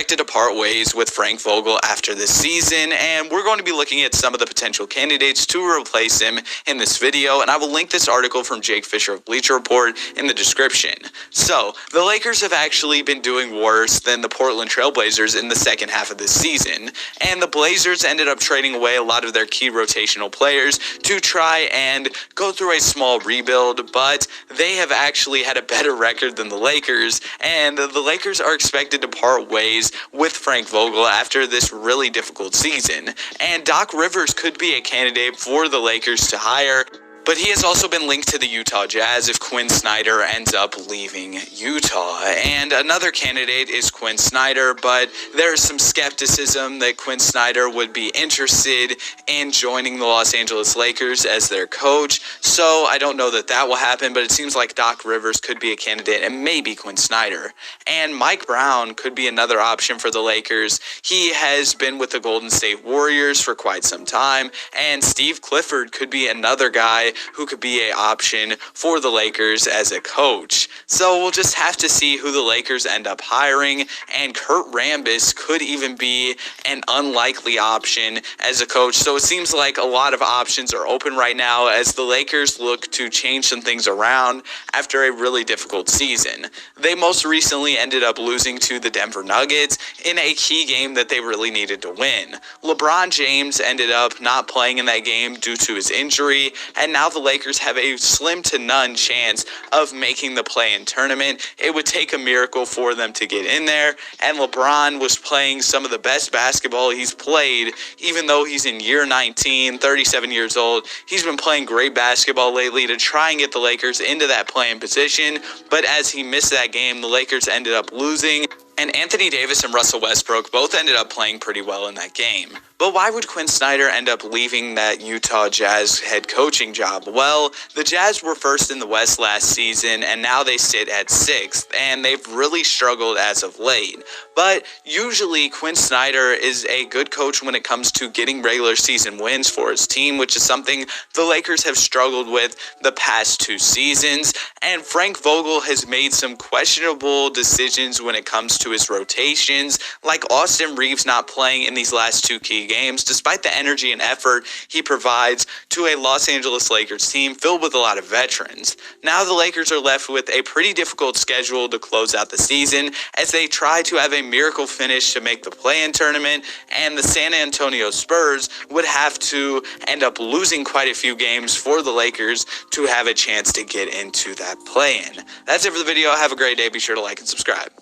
expected to part ways with Frank Vogel after this season, and we're going to be looking at some of the potential candidates to replace him in this video, and I will link this article from Jake Fisher of Bleacher Report in the description. So, the Lakers have actually been doing worse than the Portland Trail Blazers in the second half of this season, and the Blazers ended up trading away a lot of their key rotational players to try and go through a small rebuild, but they have actually had a better record than the Lakers, and the Lakers are expected to part ways with Frank Vogel after this really difficult season, and Doc Rivers could be a candidate for the Lakers to hire. But he has also been linked to the Utah Jazz if Quinn Snyder ends up leaving Utah. And another candidate is Quinn Snyder, but there is some skepticism that Quinn Snyder would be interested in joining the Los Angeles Lakers as their coach. So I don't know that that will happen, but it seems like Doc Rivers could be a candidate and maybe Quinn Snyder. And Mike Brown could be another option for the Lakers. He has been with the Golden State Warriors for quite some time, and Steve Clifford could be another guy who could be an option for the Lakers as a coach. So we'll just have to see who the Lakers end up hiring, and Kurt Rambis could even be an unlikely option as a coach. So it seems like a lot of options are open right now as the Lakers look to change some things around after a really difficult season. They most recently ended up losing to the Denver Nuggets in a key game that they really needed to win. LeBron James ended up not playing in that game due to his injury, and now the Lakers have a slim to none chance of making the play-in tournament. It would take a miracle for them to get in there, and LeBron was playing some of the best basketball he's played, even though he's in year 19, 37 years old. He's been playing great basketball lately to try and get the Lakers into that play-in position, but as he missed that game, the Lakers ended up losing, and Anthony Davis and Russell Westbrook both ended up playing pretty well in that game. But why would Quinn Snyder end up leaving that Utah Jazz head coaching job? Well, the Jazz were first in the West last season, and now they sit at 6th, and they've really struggled as of late. But usually Quinn Snyder is a good coach when it comes to getting regular season wins for his team, which is something the Lakers have struggled with the past 2 seasons. And Frank Vogel has made some questionable decisions when it comes to his rotations, like Austin Reeves not playing in these last 2 key games, despite the energy and effort he provides to a Los Angeles Lakers team filled with a lot of veterans. Now the Lakers are left with a pretty difficult schedule to close out the season as they try to have a miracle finish to make the play-in tournament, and the San Antonio Spurs would have to end up losing quite a few games for the Lakers to have a chance to get into that play-in. That's it for the video. Have a great day. Be sure to like and subscribe.